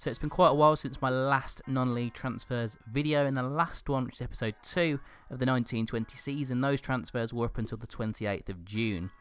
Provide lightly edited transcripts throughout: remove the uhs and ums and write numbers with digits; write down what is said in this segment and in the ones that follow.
So it's been quite a while since my last non-league transfers video. In the last one, which is episode 2 of the 1920 season, those transfers were up until the 28th of June.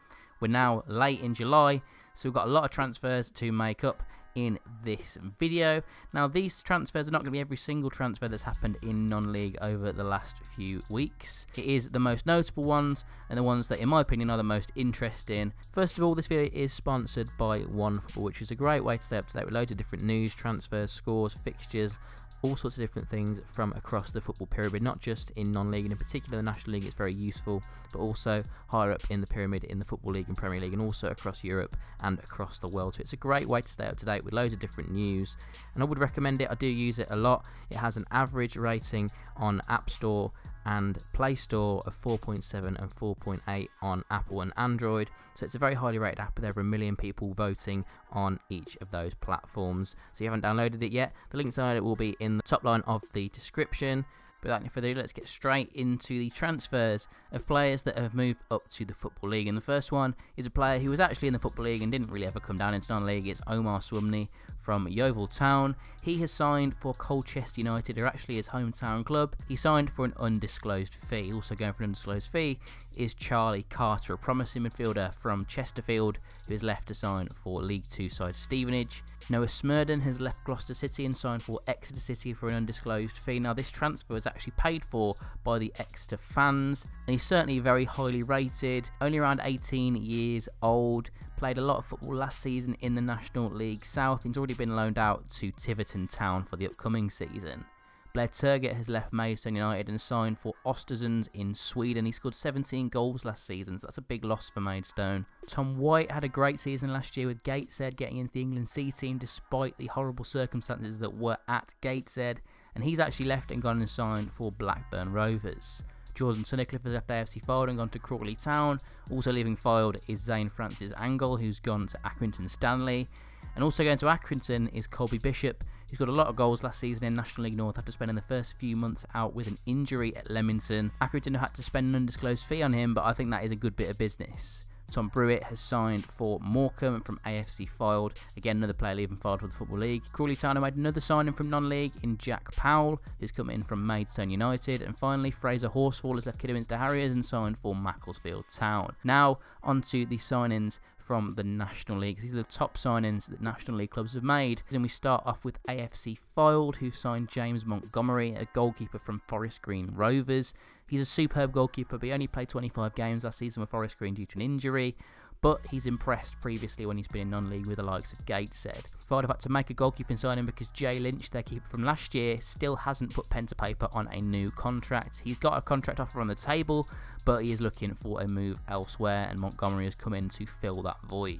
We're now late in July, so we've got a lot of transfers to make up in this video. Now, these transfers are not going to be every single transfer that's happened in non-league over the last few weeks. It is the most notable ones and the ones that, in my opinion, are the most interesting. First of all, this video is sponsored by OneFootball, which is a great way to stay up to date with loads of different news, transfers, scores, fixtures, all sorts of different things from across the football pyramid, not just in non-league, and in particular the National League. It's very useful, but also higher up in the pyramid in the Football League and Premier League, and also across Europe and across the world. So it's a great way to stay up to date with loads of different news, and I would recommend it. I do use it a lot. It has an average rating on App Store and Play Store of 4.7 and 4.8 on Apple and Android. So it's a very highly rated app with over 1 million people voting on each of those platforms. So if you haven't downloaded it yet, the link to download it will be in the top line of the description. But without any further ado, let's get straight into the transfers of players that have moved up to the Football League. And the first one is a player who was actually in the Football League and didn't really ever come down into non-league. It's Omar Swumney from Yeovil Town. He has signed for Colchester United, who are actually his hometown club. He signed for an undisclosed fee. Also going for an undisclosed fee is Charlie Carter, a promising midfielder from Chesterfield, who is left to sign for League 2 side Stevenage. Noah Smurden has left Gloucester City and signed for Exeter City for an undisclosed fee. Now, this transfer was actually paid for by the Exeter fans, and he's certainly very highly rated. Only around 18 years old, played a lot of football last season in the National League South. He's already been loaned out to Tiverton Town for the upcoming season. Blair Turgott has left Maidstone United and signed for Östersund in Sweden. He scored 17 goals last season, so that's a big loss for Maidstone. Tom White had a great season last year with Gateshead, getting into the England C team despite the horrible circumstances that were at Gateshead, and he's actually left and gone and signed for Blackburn Rovers. Jordan Tunnicliffe has left AFC Fylde and gone to Crawley Town. Also leaving Fylde is Zane Francis Angle, who's gone to Accrington Stanley. And also going to Accrington is Colby Bishop, who's got a lot of goals last season in National League North after spending the first few months out with an injury at Leamington. Accrington had to spend an undisclosed fee on him, but I think that is a good bit of business. Tom Brewitt has signed for Morecambe from AFC Fylde. Again, another player leaving Fylde for the Football League. Crawley Town made another signing from non-league in Jack Powell, who's come in from Maidstone United. And finally, Fraser Horsfall has left Kidderminster Harriers and signed for Macclesfield Town. Now, onto the signings from the National League. These are the top signings that National League clubs have made. And we start off with AFC Fylde, who signed James Montgomery, a goalkeeper from Forest Green Rovers. He's a superb goalkeeper, but he only played 25 games last season with Forest Green due to an injury, but he's impressed previously when he's been in non-league with the likes of Gateshead. Fylde have had to make a goalkeeping signing because Jay Lynch, their keeper from last year, still hasn't put pen to paper on a new contract. He's got a contract offer on the table, but he is looking for a move elsewhere, and Montgomery has come in to fill that void.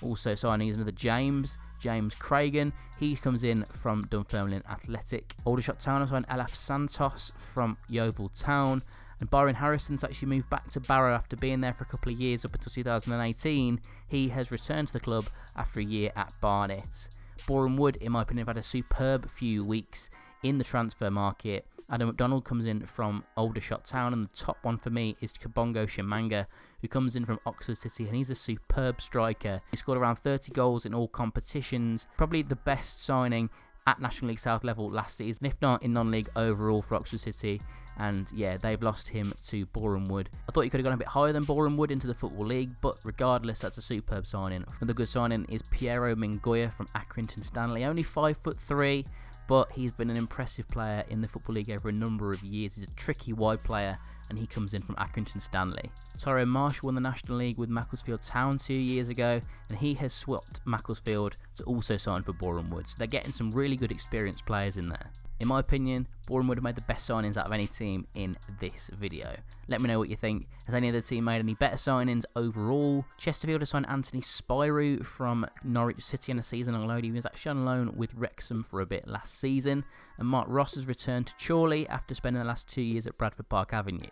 Also signing is another James Cragen. He comes in from Dunfermline Athletic. Aldershot Town have signed Elaf Santos from Yeovil Town. And Byron Harrison's actually moved back to Barrow after being there for a couple of years up until 2018. He has returned to the club after a year at Barnet. Boreham Wood, in my opinion, have had a superb few weeks in the transfer market. Adam McDonald comes in from Aldershot Town, and the top one for me is Kabongo Shimanga, who comes in from Oxford City, and he's a superb striker. He scored around 30 goals in all competitions, probably the best signing at National League South level last season, if not in non-league overall for Oxford City. And yeah, they've lost him to Boreham Wood. I thought he could have gone a bit higher than Boreham Wood into the Football League, but regardless, that's a superb signing. Another good signing is Piero Mingoya from Accrington Stanley, only 5'3", but he's been an impressive player in the Football League over a number of years. He's a tricky wide player, and he comes in from Accrington Stanley. Tyrone Marsh won the National League with Macclesfield Town 2 years ago, and he has swapped Macclesfield to also sign for Boreham Wood. So they're getting some really good experienced players in there. In my opinion, Boreham Wood have made the best signings out of any team in this video. Let me know what you think. Has any other team made any better signings overall? Chesterfield has signed Anthony Spyrou from Norwich City on a season on loan. He was actually on loan with Wrexham for a bit last season. And Mark Ross has returned to Chorley after spending the last 2 years at Bradford Park Avenue.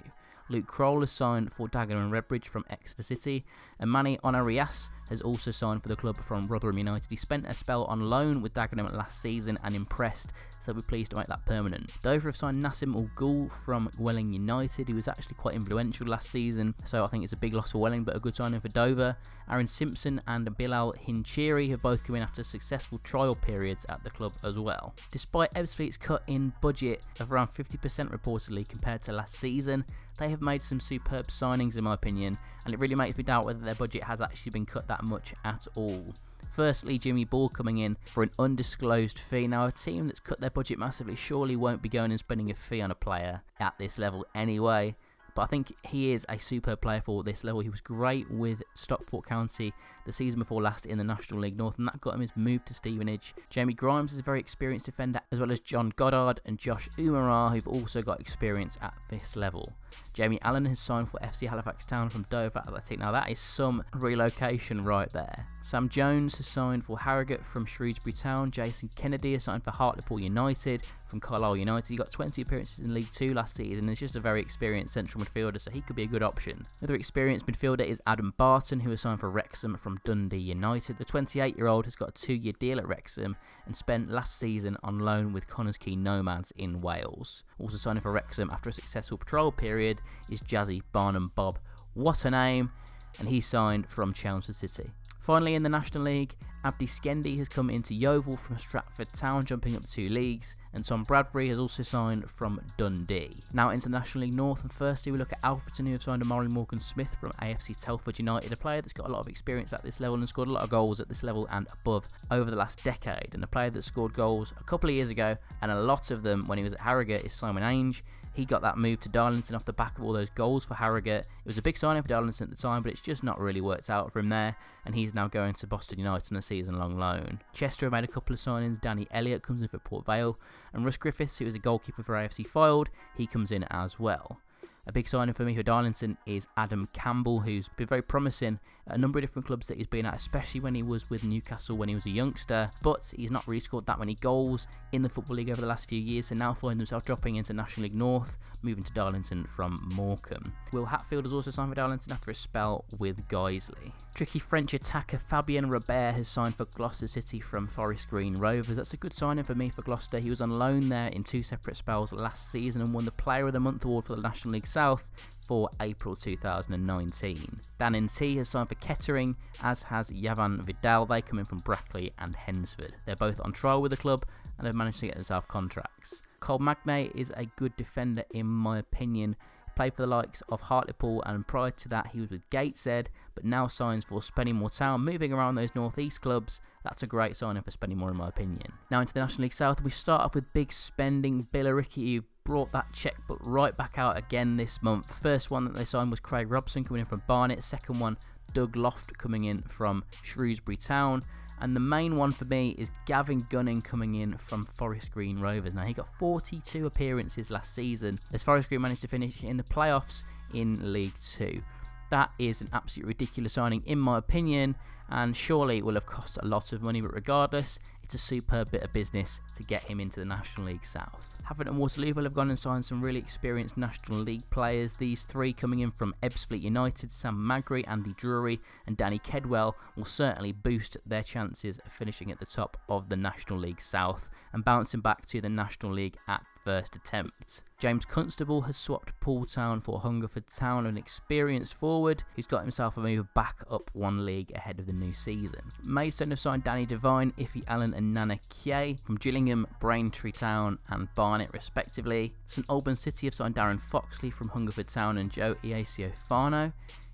Luke Kroll has signed for Dagenham and Redbridge from Exeter City, And Manny Onarias has also signed for the club from Rotherham United. He spent a spell on loan with Dagenham last season and impressed, so they'll be pleased to make that permanent. Dover have signed Nassim Ul-Ghul from Welling United. He was actually quite influential last season, so I think it's a big loss for Welling, but a good signing for Dover. Aaron Simpson and Bilal Hinchiri have both come in after successful trial periods at the club as well. Despite Ebbsfleet's cut in budget of around 50% reportedly compared to last season, they have made some superb signings in my opinion, and it really makes me doubt whether their budget has actually been cut that much at all. Firstly, Jimmy Ball coming in for an undisclosed fee. Now, a team that's cut their budget massively surely won't be going and spending a fee on a player at this level anyway. But I think he is a superb player for this level. He was great with Stockport County the season before last in the National League North, and that got him his move to Stevenage. Jamie Grimes is a very experienced defender, as well as John Goddard and Josh Umara, who've also got experience at this level. Jamie Allen has signed for FC Halifax Town from Dover Athletic. Now that is some relocation right there. Sam Jones has signed for Harrogate from Shrewsbury Town. Jason Kennedy has signed for Hartlepool United from Carlisle United. He got 20 appearances in League 2 last season and is just a very experienced central midfielder, so he could be a good option. Another experienced midfielder is Adam Barton, who has signed for Wrexham from Dundee United. The 28-year-old has got a 2-year deal at Wrexham and spent last season on loan with Connors Quay Nomads in Wales. Also signing for Wrexham after a successful patrol period is Jazzy Barnum Bob. What a name! And he signed from Chelmsford City. Finally, in the National League, Abdi Skendi has come into Yeovil from Stratford Town, jumping up 2 leagues, and Tom Bradbury has also signed from Dundee. Now into the National League North, and firstly we look at Alfreton, who have signed Amari Morgan-Smith from AFC Telford United, a player that's got a lot of experience at this level and scored a lot of goals at this level and above over the last decade, and a player that scored goals a couple of years ago, and a lot of them when he was at Harrogate, is Simon Ainge. He got that move to Darlington off the back of all those goals for Harrogate. It was a big signing for Darlington at the time, but it's just not really worked out for him there, and he's now going to Boston United on a season-long loan. Chester have made a couple of signings. Danny Elliott comes in for Port Vale, and Russ Griffiths, who is a goalkeeper for AFC Fylde, he comes in as well. A big signing for me for Darlington is Adam Campbell, who's been very promising at a number of different clubs that he's been at, especially when he was with Newcastle when he was a youngster, but he's not really scored that many goals in the Football League over the last few years, so now finds himself dropping into National League North, moving to Darlington from Morecambe. Will Hatfield has also signed for Darlington after a spell with Guiseley. Tricky French attacker Fabien Robert has signed for Gloucester City from Forest Green Rovers. That's a good signing for me for Gloucester. He was on loan there in 2 separate spells last season and won the Player of the Month award for the National League South for April 2019. Dan N.T. has signed for Kettering, as has Yavan Vidal. They come in from Brackley and Hensford. They're both on trial with the club and have managed to get themselves contracts. Cole Magnay is a good defender in my opinion. Played for the likes of Hartlepool, and prior to that he was with Gateshead, but now signs for Spennymoor Town. Moving around those North East clubs, that's a great signing for Spennymoor in my opinion. Now into the National League South, we start off with big spending. Billericay, who brought that chequebook right back out again this month. First one that they signed was Craig Robson coming in from Barnet. Second one, Doug Loft coming in from Shrewsbury Town. And the main one for me is Gavin Gunning coming in from Forest Green Rovers. Now, he got 42 appearances last season as Forest Green managed to finish in the playoffs in League 2. That is an absolutely ridiculous signing in my opinion, and surely it will have cost a lot of money, but regardless, it's a superb bit of business to get him into the National League South. Havant and Waterloo have gone and signed some really experienced National League players. These 3 coming in from Ebbsfleet United, Sam Magri, Andy Drury and Danny Kedwell, will certainly boost their chances of finishing at the top of the National League South and bouncing back to the National League at first attempt. James Constable has swapped Poole Town for Hungerford Town, an experienced forward who's got himself a move back up 1 league ahead of the new season. Maidstone have signed Danny Devine, Iffy Allen and Nana Kye from Gillingham, Braintree Town and Barnet respectively. St Albans City have signed Darren Foxley from Hungerford Town and Joe Iacio Fano.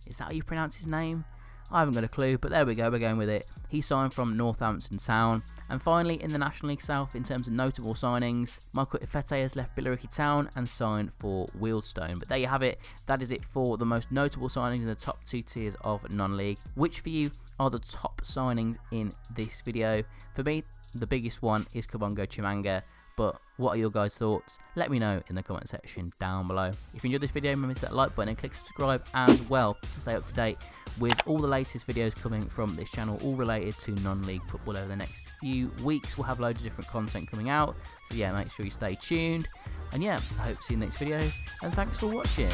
Is that how you pronounce his name? I haven't got a clue, but there we go, we're going with it. He signed from Northampton Town. And finally, in the National League South, in terms of notable signings, Michael Ifete has left Billericay Town and signed for Wealdstone. But there you have it. That is it for the most notable signings in the top 2 tiers of non-league. Which for you are the top signings in this video? For me, the biggest one is Kabongo Chimanga. But what are your guys' thoughts? Let me know in the comment section down below. If you enjoyed this video, remember to hit that like button and click subscribe as well to stay up to date with all the latest videos coming from this channel, all related to non-league football over the next few weeks. We'll have loads of different content coming out, so yeah, make sure you stay tuned. And yeah, I hope to see you in the next video, and thanks for watching.